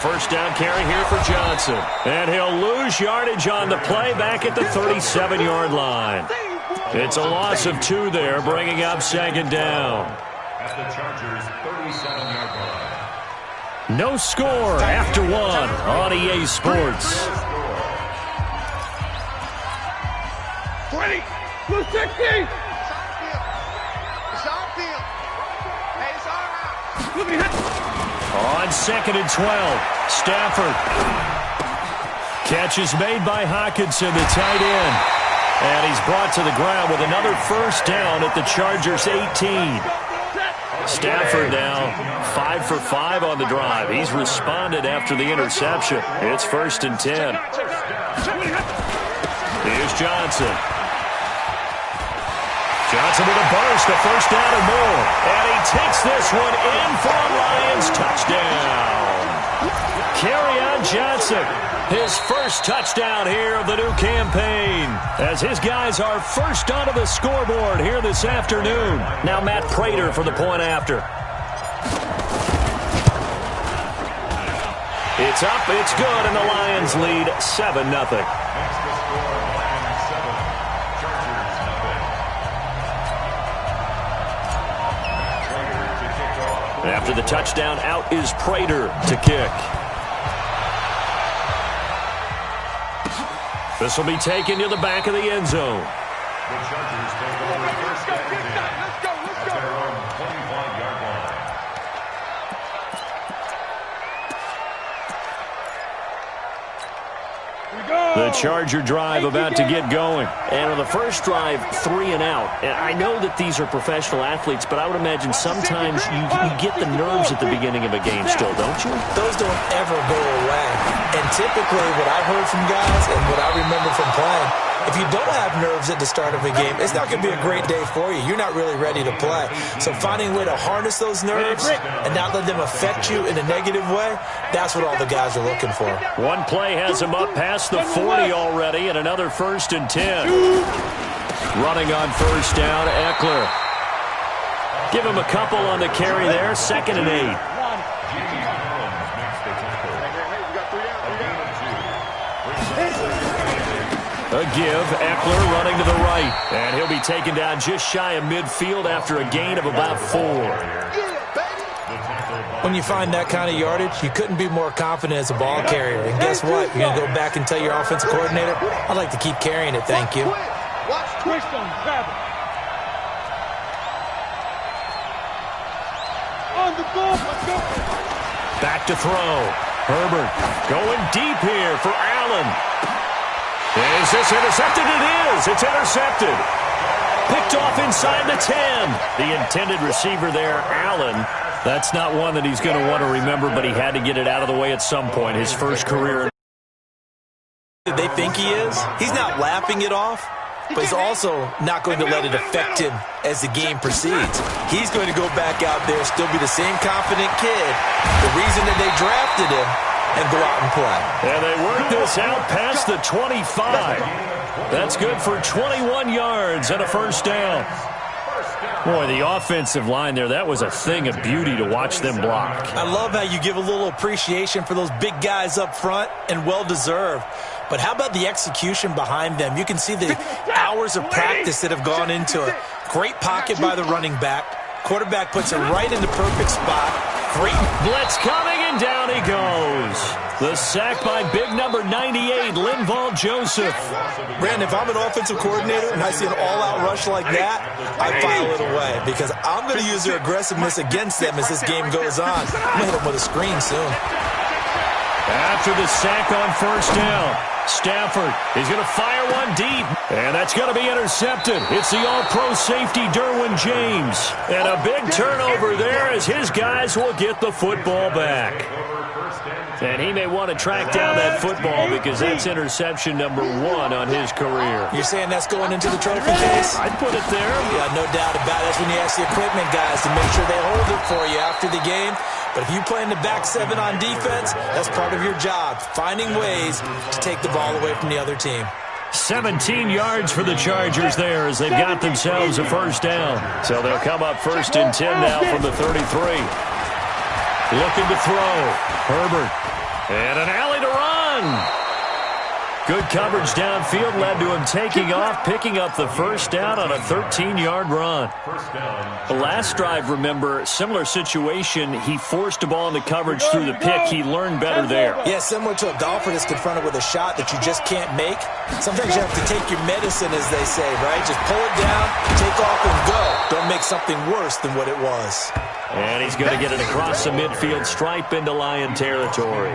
first down carry here for Johnson. And he'll lose yardage on the play back at the 37-yard line. It's a loss of 2 there, bringing up second down. At the Chargers' 37-yard line. No score after 1 on EA Sports. 20, blue 60. It's on field. Hey, it's all right. Look at him. On 2nd and 12, Stafford. Catch is made by Hockenson, the tight end. And he's brought to the ground with another first down at the Chargers' 18. Stafford now 5 for 5 on the drive. He's responded after the interception. It's 1st and 10. Here's Johnson. Johnson with a burst, a first down and more. And he takes this one in for a Lions touchdown. Kerryon Johnson, his first touchdown here of the new campaign, as his guys are first onto the scoreboard here this afternoon. Now Matt Prater for the point after. It's up, it's good, and the Lions lead 7-0. After the touchdown, out is Prater to kick. This will be taken to the back of the end zone. The Chargers take over first down at their own 25-yard line. The Charger drive about to get going. And on the first drive, 3 and out. And I know that these are professional athletes, but I would imagine sometimes you get the nerves at the beginning of a game still, don't you? Those don't ever go away. And typically what I've heard from guys and what I remember from playing, if you don't have nerves at the start of a game, it's not going to be a great day for you. You're not really ready to play. So finding a way to harness those nerves and not let them affect you in a negative way, that's what all the guys are looking for. One play has him up past the 40 already, and another 1st and 10. Running on first down, Eckler. Give him a couple on the carry there, 2nd and 8. A give, Eckler running to the right. And he'll be taken down just shy of midfield after a gain of about 4. When you find that kind of yardage, you couldn't be more confident as a ball carrier. And guess what? You're going to go back and tell your offensive coordinator, I'd like to keep carrying it, thank you. Watch twist on travel. On the ball, let's go. Back to throw. Herbert going deep here for Allen. Is this intercepted? It is. It's intercepted. Picked off inside the 10. The intended receiver there, Allen. That's not one that he's going to want to remember, but he had to get it out of the way at some point. His first career. Did they think he is? He's not laughing it off, but he's also not going to let it affect him as the game proceeds. He's going to go back out there, still be the same confident kid, the reason that they drafted him, and go out and play. And they work this out past the 25. That's good for 21 yards and a first down. Boy, the offensive line there, that was a thing of beauty to watch them block. I love how you give a little appreciation for those big guys up front, and well-deserved. But how about the execution behind them? You can see the hours of practice that have gone into it. Great pocket by the running back. Quarterback puts it right in the perfect spot. Great blitz coming, and down he goes. The sack by big number 98, Linval Joseph. Brandon, if I'm an offensive coordinator and I see an all-out rush like that, I file it away because I'm going to use their aggressiveness against them as this game goes on. I'm going to hit them with a screen soon. After the sack on first down, Stafford is going to fire one deep, and that's going to be intercepted. It's the all-pro safety Derwin James. And a big turnover there as his guys will get the football back. And he may want to track down that football because that's interception number 1 on his career. You're saying that's going into the trophy case? I'd put it there. Yeah, no doubt about it. That's when you ask the equipment guys to make sure they hold it for you after the game. But if you play in the back 7 on defense, that's part of your job, finding ways to take the ball away from the other team. 17 yards for the Chargers there as they've got themselves a first down. So they'll come up 1st and 10 now from the 33. Looking to throw. Herbert And an alley to run. Good coverage downfield led to him taking off, picking up the first down on a 13-yard run. The last drive, remember, similar situation. He forced a ball into coverage through the pick. He learned better there. Yeah, similar to a golfer that's confronted with a shot that you just can't make. Sometimes you have to take your medicine, as they say, right? Just pull it down, take off, and go. Don't make something worse than what it was. And he's going to get it across the midfield stripe into Lion territory.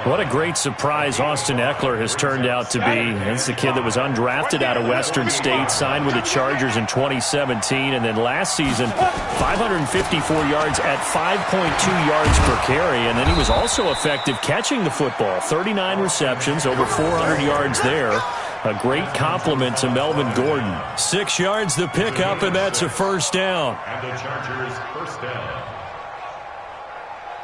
What a great surprise Austin Eckler has turned out to be. He's the kid that was undrafted out of Western State, signed with the Chargers in 2017, and then last season, 554 yards at 5.2 yards per carry, and then he was also effective catching the football. 39 receptions, over 400 yards there. A great compliment to Melvin Gordon. 6 yards the pickup, and that's a first down. And the Chargers first down.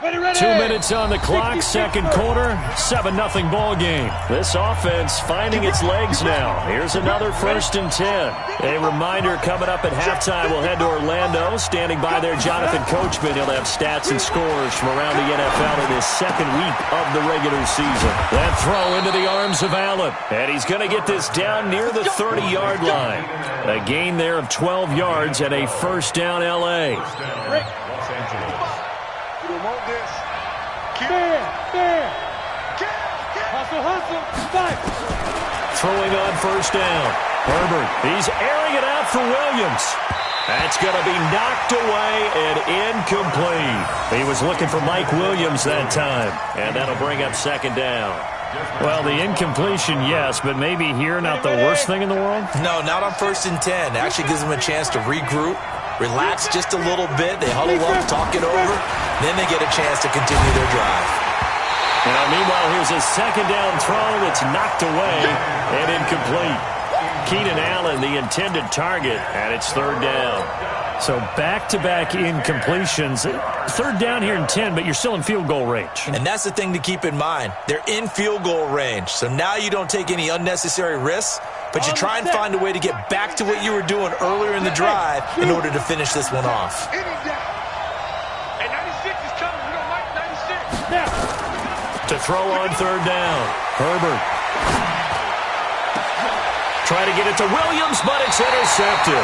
2 minutes on the clock, second quarter, 7-0 ball game. This offense finding its legs now. Here's another 1st and 10. A reminder coming up at halftime, we'll head to Orlando. Standing by there, Jonathan Coachman. He'll have stats and scores from around the NFL in his second week of the regular season. That throw into the arms of Allen. And he's going to get this down near the 30-yard line. A gain there of 12 yards and a first down L.A. Los Angeles. Want this. Hustle, fight. Throwing on first down. Herbert, he's airing it out for Williams. That's going to be knocked away and incomplete. He was looking for Mike Williams that time, and that'll bring up second down. Well, the incompletion, yes, but maybe here not the worst thing in the world? No, not on 1st and 10. Actually gives them a chance to regroup, relax just a little bit. They huddle up, talk it over. Then they get a chance to continue their drive. Now, meanwhile, here's a second down throw that's knocked away and incomplete. Keenan Allen, the intended target, and it's third down. So back-to-back incompletions. Third down here in 10, but you're still in field goal range. And that's the thing to keep in mind. They're in field goal range. So now you don't take any unnecessary risks, but you try and find a way to get back to what you were doing earlier in the drive in order to finish this one off. Any down. And 96 is coming. We don't like 96. Now. To throw on third down. Herbert. Try to get it to Williams, but it's intercepted.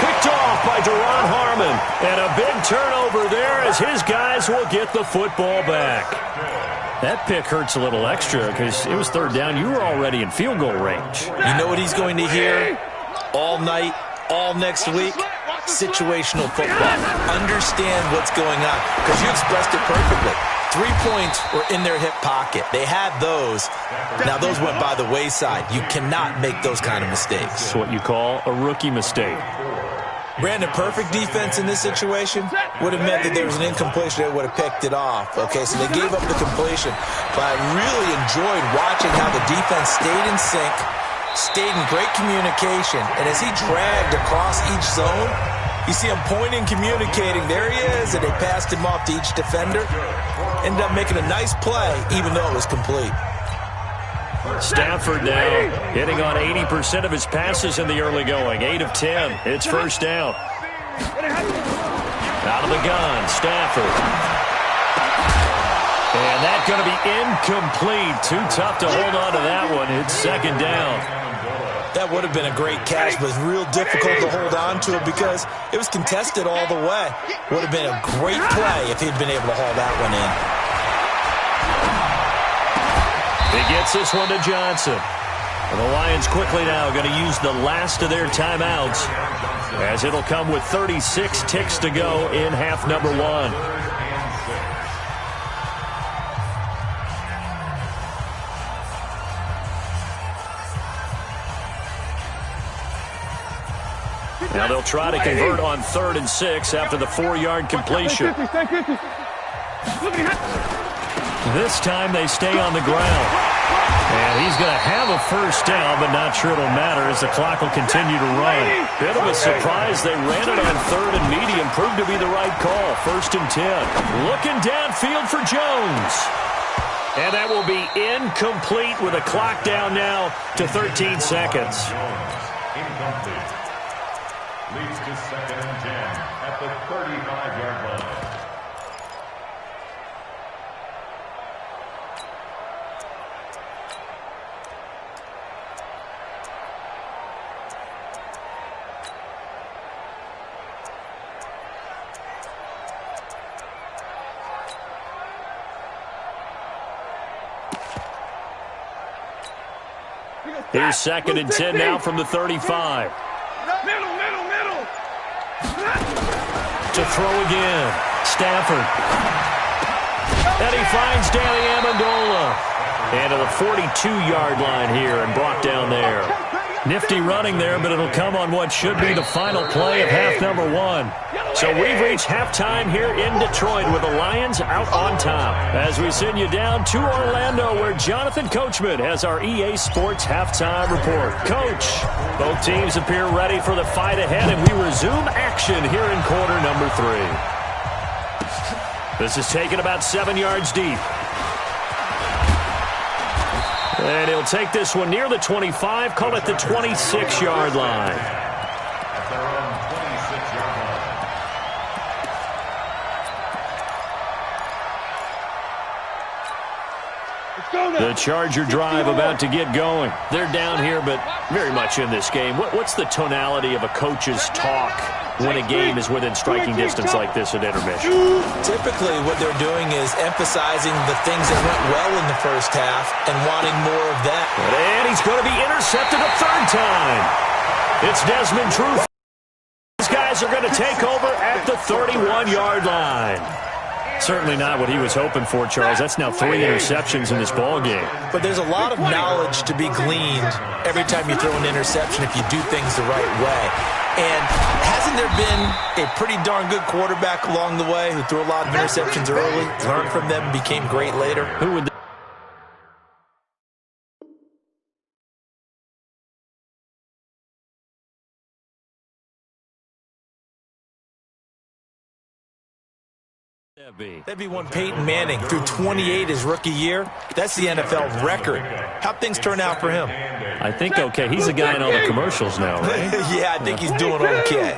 Picked off by Deron Harmon. And a big turnover there as his guys will get the football back. That pick hurts a little extra because it was third down. You were already in field goal range. You know what he's going to hear all night, all next week? Situational football. Understand what's going on because you expressed it perfectly. 3 points were in their hip pocket. They had those. Now, those went by the wayside. You cannot make those kind of mistakes. It's what you call a rookie mistake. Brandon, perfect defense in this situation would have meant that there was an incompletion. They would have picked it off. Okay, so they gave up the completion. But I really enjoyed watching how the defense stayed in sync, stayed in great communication. And as he dragged across each zone, you see him pointing, communicating. There he is, and they passed him off to each defender. Ended up making a nice play, even though it was complete. Stafford now hitting on 80% of his passes in the early going. 8 of 10. It's first down. Out of the gun, Stafford. And that's going to be incomplete. Too tough to hold on to that one. It's second down. That would have been a great catch, but it was real difficult to hold on to it because it was contested all the way. Would have been a great play if he'd been able to haul that one in. He gets this one to Johnson. And the Lions quickly now going to use the last of their timeouts as it'll come with 36 ticks to go in half number 1. Now they'll try to convert on 3rd and 6 after the 4-yard completion. This time they stay on the ground. And he's going to have a first down, but not sure it'll matter as the clock will continue to run. Bit of a surprise. They ran it on 3rd and medium. Proved to be the right call. 1st and 10. Looking downfield for Jones. And that will be incomplete with a clock down now to 13 seconds. Incomplete. Leads to 2nd and 10 at the 35-yard line. Here's 2nd and 10 now from the 35. Middle. To throw again. Stafford. And he finds Danny Amendola. And to the 42-yard line here and brought down there. Nifty running there, but it'll come on what should be the final play of half number 1. So we've reached halftime here in Detroit with the Lions out on top. As we send you down to Orlando where Jonathan Coachman has our EA Sports halftime report. Coach, both teams appear ready for the fight ahead, and we resume action here in quarter number 3. This is taken about 7 yards deep. And he'll take this one near the 25, call it the 26-yard line. At their own 26-yard line. The Charger drive about to get going. They're down here, but very much in this game. What's the tonality of a coach's talk when a game is within striking distance like this at intermission? Typically, what they're doing is emphasizing the things that went well in the first half and wanting more of that. And he's going to be intercepted a 3rd time. It's Desmond Trufant. These guys are going to take over at the 31-yard line. Certainly not what he was hoping for, Charles. That's now 3 interceptions in this ball game. But there's a lot of knowledge to be gleaned every time you throw an interception if you do things the right way. And hasn't there been a pretty darn good quarterback along the way who threw a lot of interceptions early, learned from them, became great later? Who would that be? That'd be one Peyton Manning threw 28 his rookie year. That's the NFL record. How'd things turn out for him? I think okay. He's a guy in all the commercials now, right? Yeah, I think he's doing okay.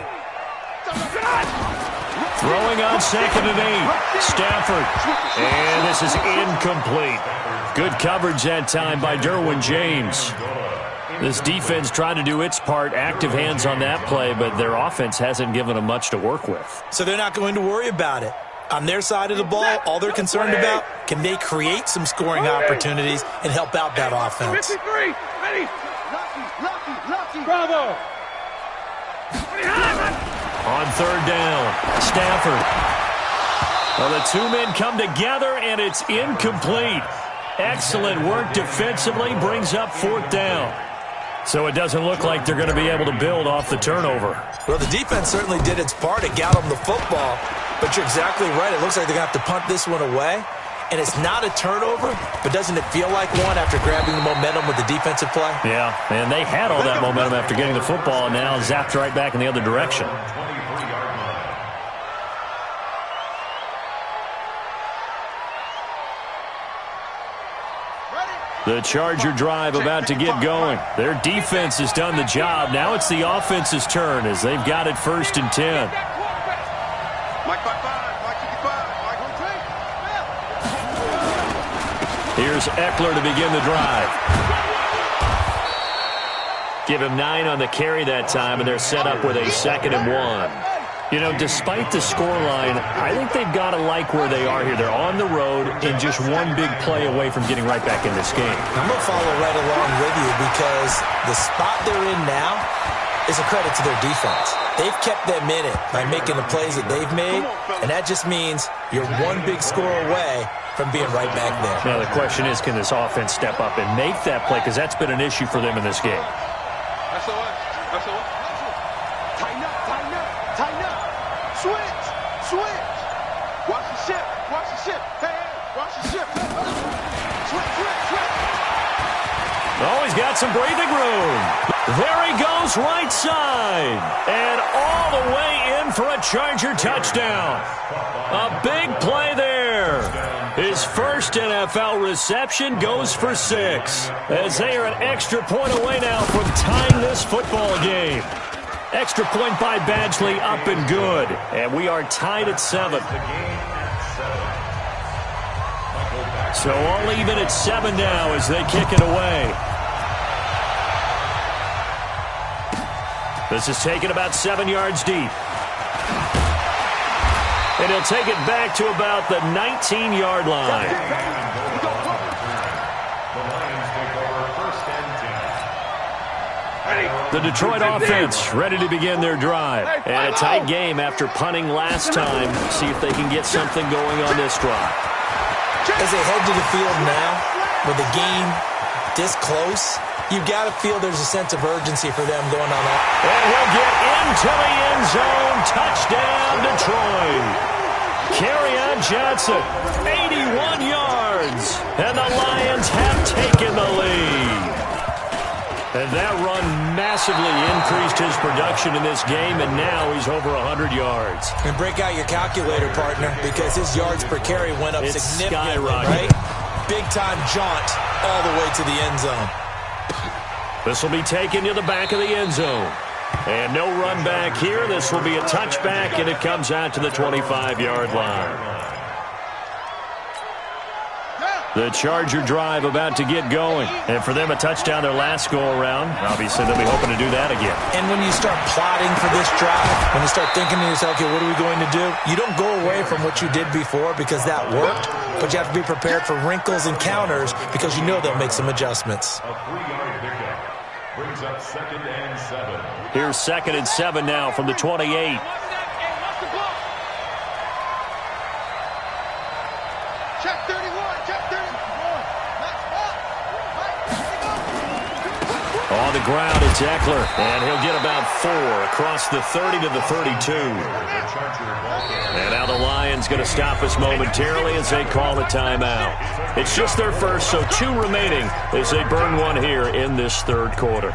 Throwing on 2nd and 8. Stafford. And this is incomplete. Good coverage that time by Derwin James. This defense tried to do its part, active hands on that play, but their offense hasn't given them much to work with. So they're not going to worry about it. On their side of the ball, all they're concerned about, can they create some scoring opportunities and help out that offense? 53, ready. Bravo. On 3rd down, Stafford. Well, the 2 men come together, and it's incomplete. Excellent work defensively, brings up 4th down. So it doesn't look like they're going to be able to build off the turnover. Well, the defense certainly did its part. It got them the football. But you're exactly right. It looks like they're going to have to punt this one away. And it's not a turnover, but doesn't it feel like one after grabbing the momentum with the defensive play? Yeah, and they had all that momentum after getting the football, and now zapped right back in the other direction. The Charger drive about to get going. Their defense has done the job. Now it's the offense's turn as they've got it 1st and 10. Here's Eckler to begin the drive. Give him 9 on the carry that time, and they're set up with a 2nd and 1. You know, despite the scoreline, I think they've got to like where they are here. They're on the road and just one big play away from getting right back in this game. I'm going to follow right along with you because the spot they're in now is a credit to their defense. They've kept them in it by making the plays that they've made, and that just means you're one big score away from being right back there. Now, the question is, can this offense step up and make that play? Because that's been an issue for them in this game. That's all right. That's all right. Tighten up, tighten up, tighten up. Switch, switch. Watch the ship, watch the ship. Hey, watch the ship. Switch, switch, switch. Oh, he's got some breathing room. There he goes, right side. And all the way in for a Charger touchdown. A big play there. His first NFL reception goes for 6. As they are an extra point away now from tying this football game. Extra point by Badgley, up and good. And we are tied at 7. So all even at 7 now as they kick it away. This is taken about 7 yards deep. And he'll take it back to about the 19-yard line. The Lions take over 1st and 10. The Detroit offense ready to begin their drive. And a tight game after punting last time. See if they can get something going on this drive. As they head to the field now, with the game this close, you've got to feel there's a sense of urgency for them going on. And he'll get into the end zone. Touchdown, Detroit. Kerryon Johnson, 81 yards. And the Lions have taken the lead. And that run massively increased his production in this game, and now he's over 100 yards. And break out your calculator, partner, because his yards per carry went up significantly, right? Big-time jaunt all the way to the end zone. This will be taken to the back of the end zone. And no run back here. This will be a touchback, and it comes out to the 25-yard line. The Charger drive about to get going. And for them, a touchdown their last go-around. Obviously, they'll be hoping to do that again. And when you start plotting for this drive, when you start thinking to yourself, okay, what are we going to do? You don't go away from what you did before because that worked, but you have to be prepared for wrinkles and counters because you know they'll make some adjustments. A 3-yard pickup brings up 2nd and 7. Here's 2nd and 7 now from the 28. Check 31, check 31. On the ground, it's Eckler, and he'll get about 4 across the 30 to the 32. And now the Lions going to stop us momentarily as they call a timeout. It's just their first, so 2 remaining as they burn one here in this third quarter.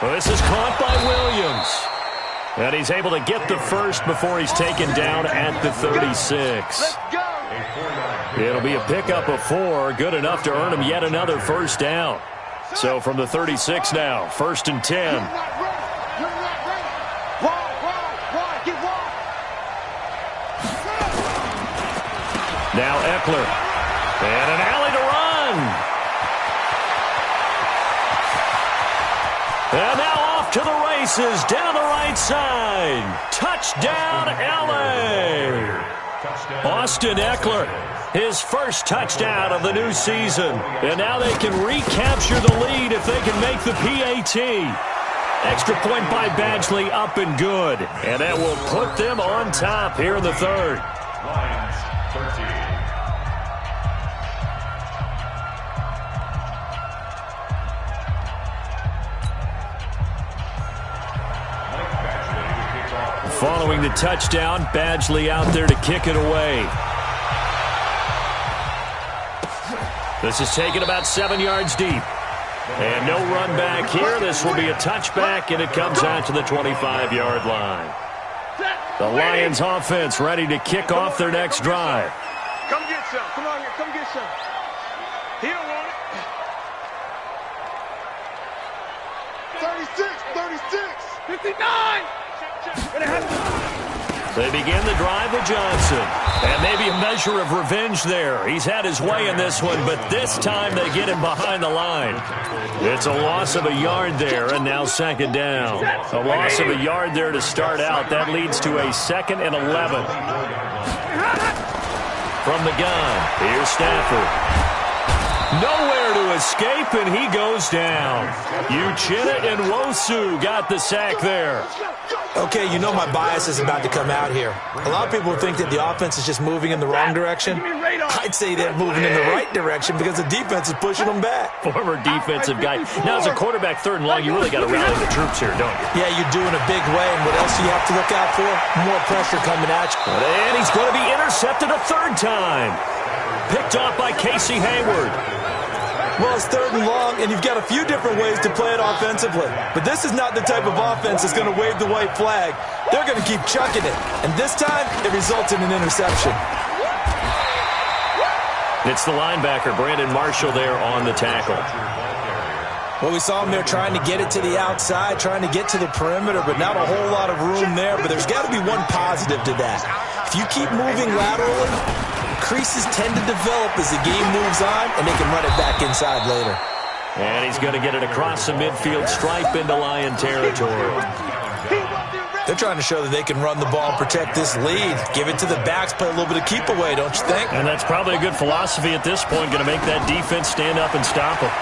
Well, this is caught by Williams. And he's able to get the first before he's taken down at the 36. It'll be a pickup of 4, good enough to earn him yet another first down. So from the 36 now, 1st and 10. Now Eckler. And an alley to run. And now off to the races, down the right side. Touchdown, L.A. Austin Eckler, his first touchdown of the new season. And now they can recapture the lead if they can make the PAT. Extra point by Badgley, up and good. And that will put them on top here in the third. Lions 13. Following the touchdown, Badgley out there to kick it away. This is taken about 7 yards deep. And no run back here. This will be a touchback, and it comes out to the 25-yard line. The Lions offense ready to kick off their next drive. Come get some. Come on here. Come get some. He don't want it. 36. 59. They begin the drive with Johnson. And maybe a measure of revenge there. He's had his way in this one, but this time they get him behind the line. It's a loss of a yard there, and now 2nd down. A loss of a yard there to start out. That leads to a 2nd and 11. From the gun, here's Stafford. Nowhere to escape, and he goes down. Uchenna and Nwosu got the sack there. Okay, you know my bias is about to come out here. A lot of people think that the offense is just moving in the wrong direction. I'd say they're moving in the right direction because the defense is pushing them back. Former defensive guy. Now, as a quarterback 3rd and long, you really got to rally the troops here, don't you? Yeah, you do in a big way, and what else do you have to look out for? More pressure coming at you. And he's going to be intercepted a 3rd time. Picked off by Casey Hayward. Well, it's 3rd and long, and you've got a few different ways to play it offensively. But this is not the type of offense that's going to wave the white flag. They're going to keep chucking it. And this time, it results in an interception. It's the linebacker, Brandon Marshall, there on the tackle. Well, we saw him there trying to get it to the outside, trying to get to the perimeter, but not a whole lot of room there. But there's got to be one positive to that. If you keep moving laterally, creases tend to develop as the game moves on, and they can run it back inside later. And he's going to get it across the midfield stripe into Lion territory. They're trying to show that they can run the ball and protect this lead. Give it to the backs, play a little bit of keep away, don't you think? And that's probably a good philosophy at this point, going to make that defense stand up and stop them.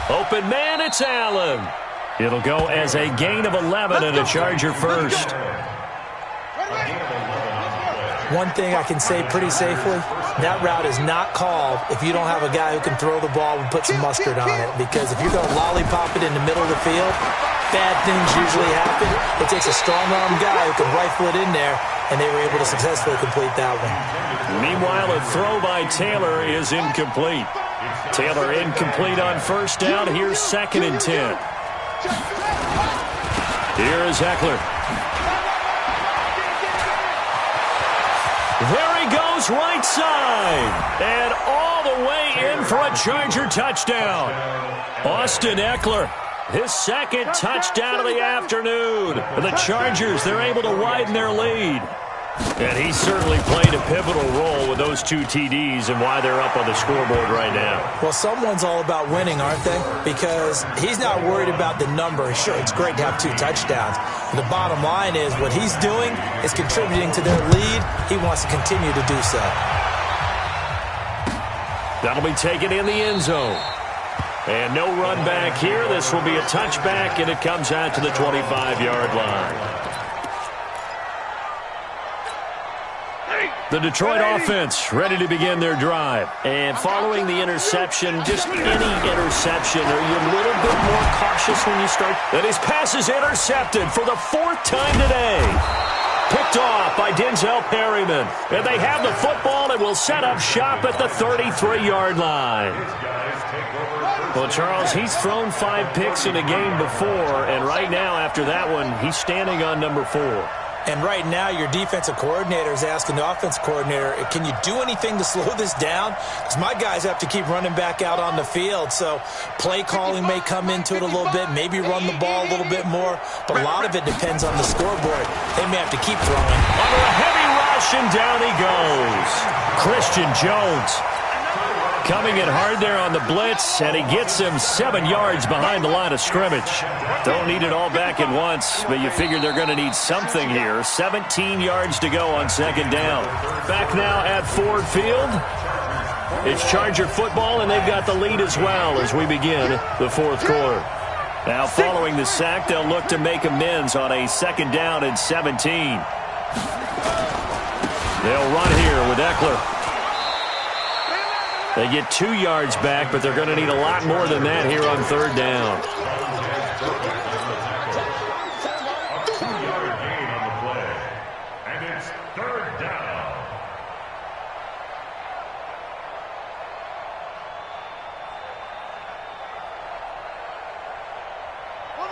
Open man, it's Allen. It'll go as a gain of 11 and a Charger first. One thing I can say pretty safely, that route is not called if you don't have a guy who can throw the ball and put some mustard on it. Because if you're going to lollipop it in the middle of the field, bad things usually happen. It takes a strong-arm guy who can rifle it in there, and they were able to successfully complete that one. Meanwhile, a throw by Taylor is incomplete. Taylor incomplete on first down. Here's 2nd and 10. Here is Eckler. There he goes, right side. And all the way in for a Charger touchdown. Austin Eckler, his 2nd touchdown of the afternoon. The Chargers, they're able to widen their lead. And he certainly played a pivotal role with those 2 TDs and why they're up on the scoreboard right now. Well, someone's all about winning, aren't they? Because he's not worried about the number. Sure, it's great to have 2 touchdowns. But the bottom line is what he's doing is contributing to their lead. He wants to continue to do so. That'll be taken in the end zone. And no run back here. This will be a touchback, and it comes out to the 25-yard line. The Detroit offense ready to begin their drive. And following the interception, just any interception, are you a little bit more cautious when you start? And his pass is intercepted for the 4th time today. Picked off by Denzel Perryman. And they have the football and will set up shop at the 33-yard line. Well, Charles, he's thrown 5 picks in a game before, and right now after that one, he's standing on number 4. And right now, your defensive coordinator is asking the offensive coordinator, can you do anything to slow this down? Because my guys have to keep running back out on the field. So play calling may come into it a little bit, maybe run the ball a little bit more. But a lot of it depends on the scoreboard. They may have to keep throwing. Under a heavy rush, and down he goes. Christian Jones coming in hard there on the blitz, and he gets him 7 yards behind the line of scrimmage. Don't need it all back at once, but you figure they're going to need something here. 17 yards to go on 2nd down. Back now at Ford Field. It's Charger football, and they've got the lead as well as we begin the 4th quarter. Now following the sack, they'll look to make amends on a 2nd down and 17. They'll run here with Eckler. They get 2 yards back, but they're going to need a lot more than that here on 3rd down. A 2-yard gain on the play. And it's 3rd down.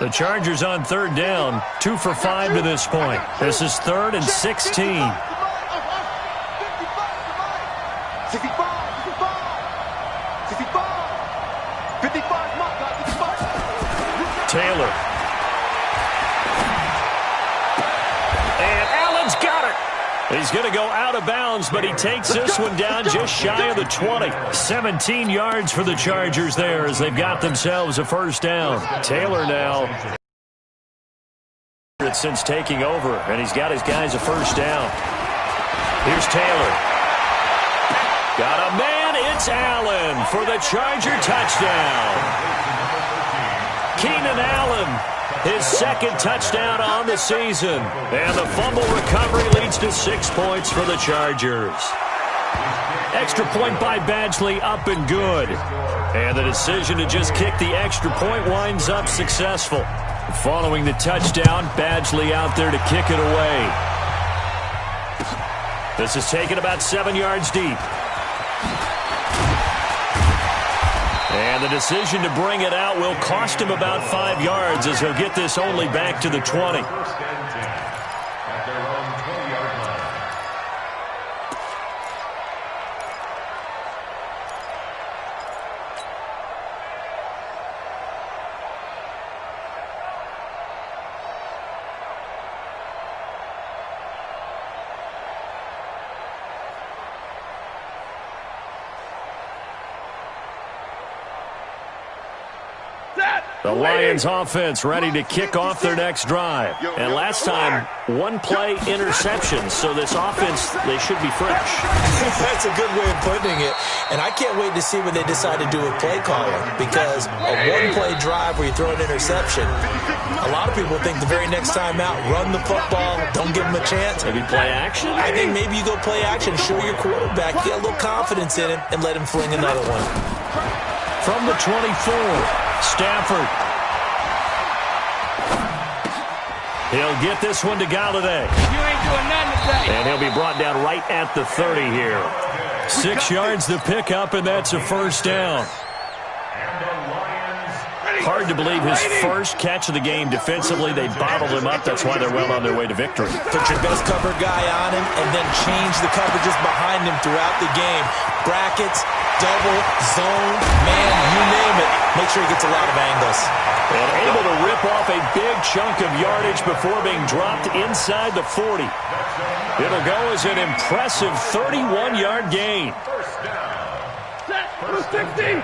The Chargers on 3rd down, 2 for 5 to this point. This is 3rd and 16. 55, mark, 55. Taylor. And Allen's got it. He's going to go out of bounds, but he takes this one down just shy of the 20. 17 yards for the Chargers there as they've got themselves a 1st down. Taylor now since taking over, and he's got his guys a 1st down. Here's Taylor. Got a man, it's Allen for the Charger touchdown. Keenan Allen, his 2nd touchdown on the season. And the fumble recovery leads to 6 points for the Chargers. Extra point by Badgley, up and good. And the decision to just kick the extra point winds up successful. Following the touchdown, Badgley out there to kick it away. This is taken about 7 yards deep. And the decision to bring it out will cost him about 5 yards as he'll get this only back to the 20. At their own 20-yard line. The Lions offense ready to kick off their next drive. And last time, one-play interception. So this offense, they should be fresh. That's a good way of putting it. And I can't wait to see what they decide to do with play calling, because a one-play drive where you throw an interception, a lot of people think the very next time out, run the football, don't give them a chance. Maybe play action? I think maybe you go play action, show your quarterback, get a little confidence in him, and let him fling another one. From the 24, Stafford. He'll get this one to Galladay. You ain't doing nothing today. And he'll be brought down right at the 30 here. 6 yards to pick up, and that's a first down. Hard to believe his first catch of the game defensively. They bottled him up. That's why they're well on their way to victory. Put your best cover guy on him and then change the coverages behind him throughout the game. Brackets, double, zone, man, you name it. Make sure he gets a lot of angles. And able to rip off a big chunk of yardage before being dropped inside the 40. It'll go as an impressive 31-yard gain. Set. 60.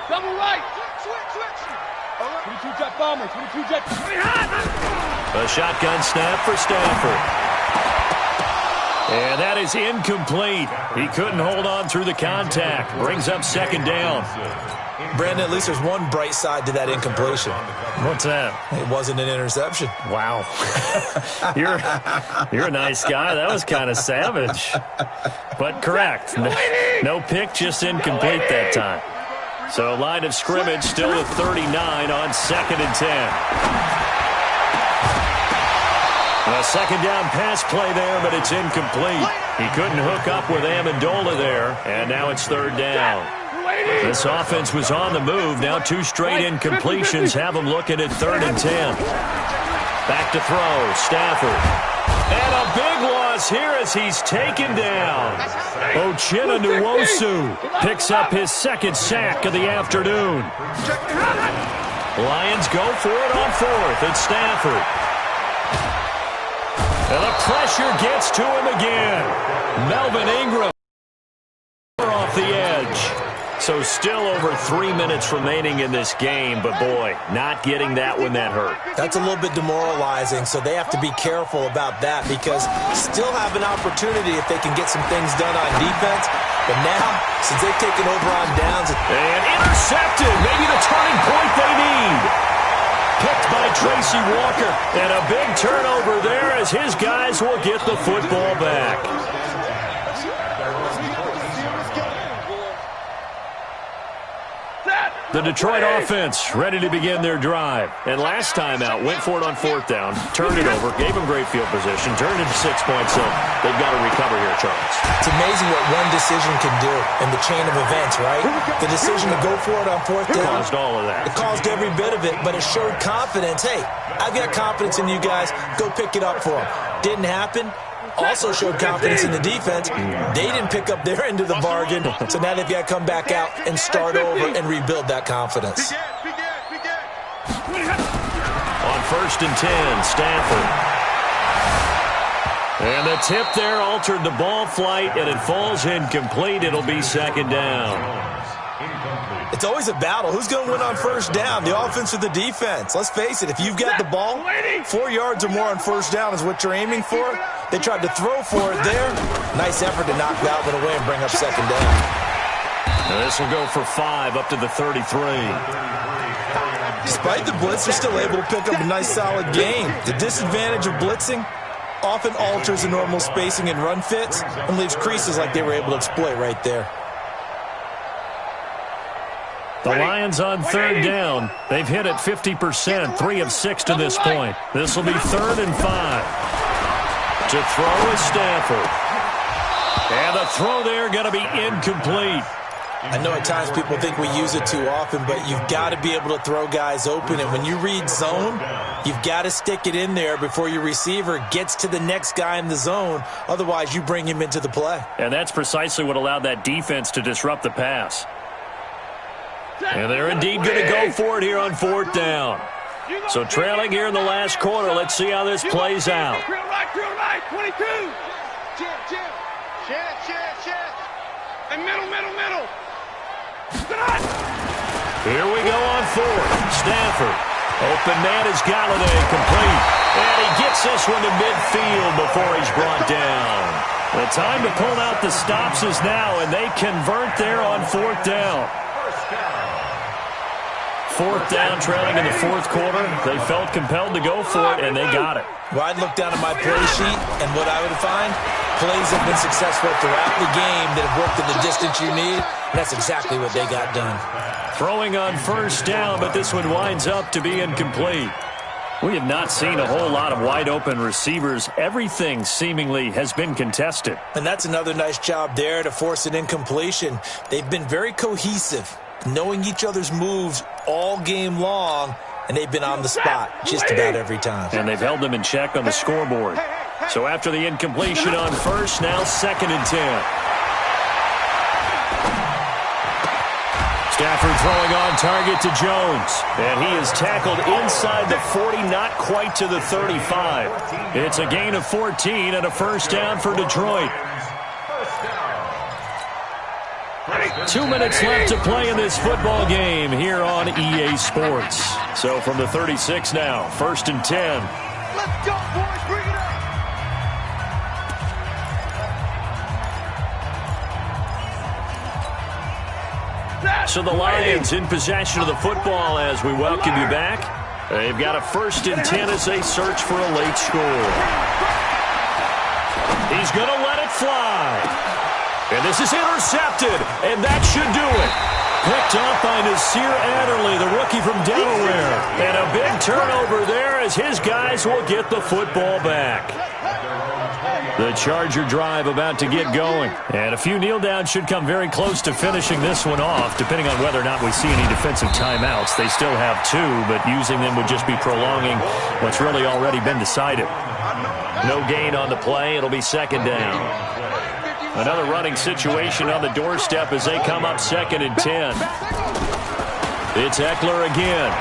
Double right. Switch. 22 jet bomber. 22 jet. A shotgun snap for Stafford. And that is incomplete. He couldn't hold on through the contact. Brings up second down. Brandon, at least there's one bright side to that incompletion. What's that? It wasn't an interception. Wow. You're a nice guy. That was kind of savage. But correct. No pick, just incomplete that time. So line of scrimmage still at 39 on 2nd and 10. A second down pass play there, but it's incomplete. He couldn't hook up with Amendola there, and now it's 3rd down. This offense was on the move. Now 2 straight incompletions have them looking at 3rd and 10. Back to throw, Stafford. And a big loss here as he's taken down. Uchenna Nwosu picks up his 2nd sack of the afternoon. Lions go for it on 4th. It's Stafford. And the pressure gets to him again. Melvin Ingram off the edge. So still over 3 minutes remaining in this game, but boy, not getting that one that hurt. That's a little bit demoralizing, so they have to be careful about that, because still have an opportunity if they can get some things done on defense. But now, since they've taken over on downs. And intercepted, maybe the turning point they need. Picked by Tracy Walker, and a big turnover there as his guys will get the football back. The Detroit offense ready to begin their drive. And last time out, went for it on 4th down, turned it over, gave them great field position, turned it to 6 points, so they've got to recover here, Charles. It's amazing what one decision can do in the chain of events, right? The decision to go for it on 4th down. Caused all of that. It caused every bit of it, but it showed confidence. Hey, I've got confidence in you guys. Go pick it up for them. Didn't happen. Also showed confidence in the defense. They didn't pick up their end of the bargain, so now they've got to come back out and start over and rebuild that confidence. On 1st and 10, Stafford. And the tip there altered the ball flight, and it falls incomplete. It'll be 2nd down. It's always a battle. Who's going to win on 1st down, the offense or the defense? Let's face it, if you've got the ball, 4 yards or more on 1st down is what you're aiming for. They tried to throw for it there. Nice effort to knock that one away and bring up 2nd down. Now this will go for 5 up to the 33. Despite the blitz, they're still able to pick up a nice solid gain. The disadvantage of blitzing often alters the normal spacing and run fits and leaves creases like they were able to exploit right there. The Lions on 3rd down. They've hit it 50%, 3 of 6 to this point. This will be 3rd and 5. To throw is Stafford. And the throw there going to be incomplete. I know at times people think we use it too often, but you've got to be able to throw guys open. And when you read zone, you've got to stick it in there before your receiver gets to the next guy in the zone. Otherwise, you bring him into the play. And that's precisely what allowed that defense to disrupt the pass. And they're indeed going to go for it here on 4th down. So trailing here in the last quarter, let's see how this plays out. Drill right, 22. Chance. And middle. Here we go on fourth. Stafford. Open man is Galladay, complete. And he gets this one to midfield before he's brought down. The time to pull out the stops is now, and they convert there on fourth down. Fourth down, trailing in the fourth quarter. They felt compelled to go for it, and they got it. Well, I'd look down at my play sheet, and what I would find, plays have been successful throughout the game that have worked in the distance you need, and that's exactly what they got done. Throwing on first down, but this one winds up to be incomplete. We have not seen a whole lot of wide-open receivers. Everything seemingly has been contested. And that's another nice job there to force an incompletion. They've been very cohesive, knowing each other's moves all game long, and they've been on the spot just about every time. And they've held them in check on the scoreboard. So after the incompletion on first, now 2nd and 10. Stafford throwing on target to Jones. And he is tackled inside the 40, not quite to the 35. It's a gain of 14 and a first down for Detroit. 2 minutes left to play in this football game here on EA Sports. So from the 36 now, 1st and 10. Let's go, boys. Bring it up. So the Lions in possession of the football as we welcome you back. They've got a 1st and 10 as they search for a late score. He's going to let it fly. And this is intercepted, and that should do it. Picked up by Nasir Adderley, the rookie from Delaware. And a big turnover there as his guys will get the football back. The Charger drive about to get going. And a few kneel downs should come very close to finishing this one off, depending on whether or not we see any defensive timeouts. They still have 2, but using them would just be prolonging what's really already been decided. No gain on the play. It'll be 2nd down. Another running situation on the doorstep as they come up 2nd and 10. It's Eckler again.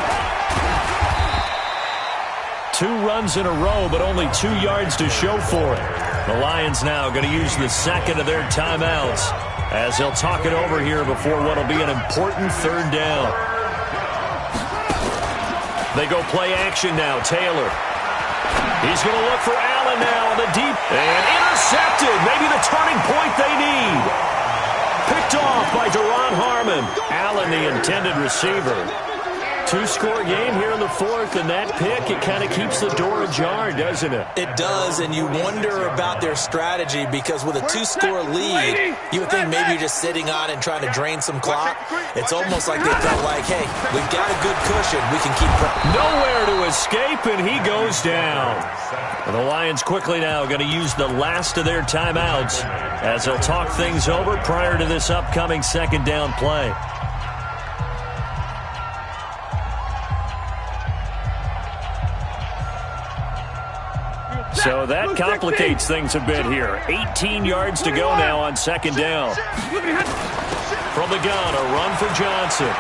2 runs in a row, but only 2 yards to show for it. The Lions now going to use the 2nd of their timeouts as they'll talk it over here before what will be an important 3rd down. They go play action now. Taylor. He's going to look for Allen now on the deep. And intercepted. Maybe the turning point they need. Picked off by Deron Harmon. Allen, the intended receiver. 2-score game here in the 4th, and that pick, it kind of keeps the door ajar, doesn't it? It does, and you wonder about their strategy because with a 2-score lead, you would think maybe you're just sitting on and trying to drain some clock. It's almost like they felt like, hey, we've got a good cushion. We can keep nowhere to escape, and he goes down. And the Lions quickly now going to use the last of their timeouts as they'll talk things over prior to this upcoming 2nd down play. So that complicates things a bit here. 18 yards to go now on 2nd down. From the gun, a run for Johnson.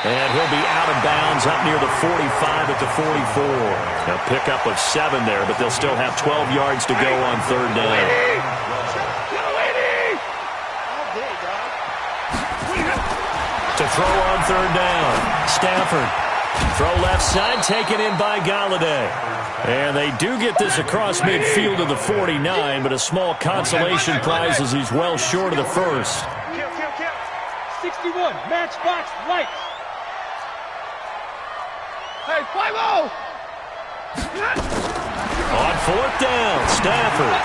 And he'll be out of bounds up near the 45 at the 44. A pickup of 7 there, but they'll still have 12 yards to go on 3rd down. To throw on 3rd down, Stafford. Throw left side, taken in by Galladay. And they do get this across midfield to the 49, but a small consolation prize as he's well short of the 1st. Count. 61, matchbox, lights. Hey, 5-0. On 4th down, Stafford.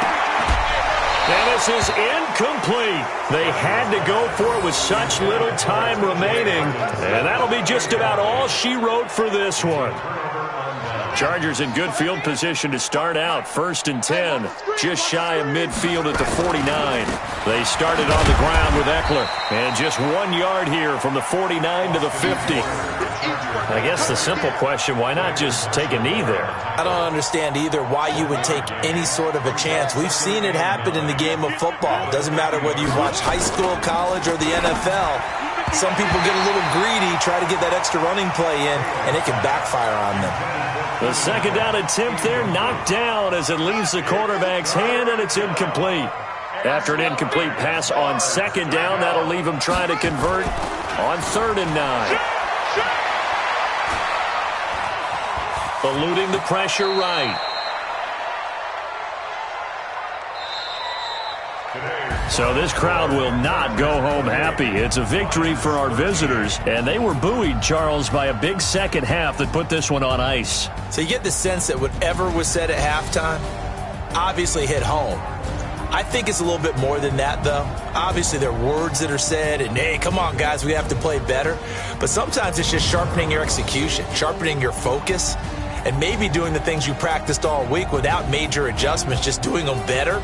And this is incomplete. They had to go for it with such little time remaining. And that'll be just about all she wrote for this one. Chargers in good field position to start out. 1st and 10, just shy of midfield at the 49. They started on the ground with Eckler. And just 1 yard here from the 49 to the 50. I guess the simple question, why not just take a knee there? I don't understand either why you would take any sort of a chance. We've seen it happen in the game of football. Doesn't matter whether you watch high school, college, or the NFL. Some people get a little greedy, try to get that extra running play in, and it can backfire on them. The 2nd down attempt there knocked down as it leaves the quarterback's hand, and it's incomplete. After an incomplete pass on 2nd down, that'll leave him trying to convert On 3rd and 9. Eluding the pressure right. So this crowd will not go home happy. It's a victory for our visitors, and they were buoyed, Charles, by a big second half that put this one on ice. So you get the sense that whatever was said at halftime obviously hit home. I think it's a little bit more than that, though. Obviously, there are words that are said, and, hey, come on, guys, we have to play better. But sometimes it's just sharpening your execution, sharpening your focus, and maybe doing the things you practiced all week without major adjustments, just doing them better.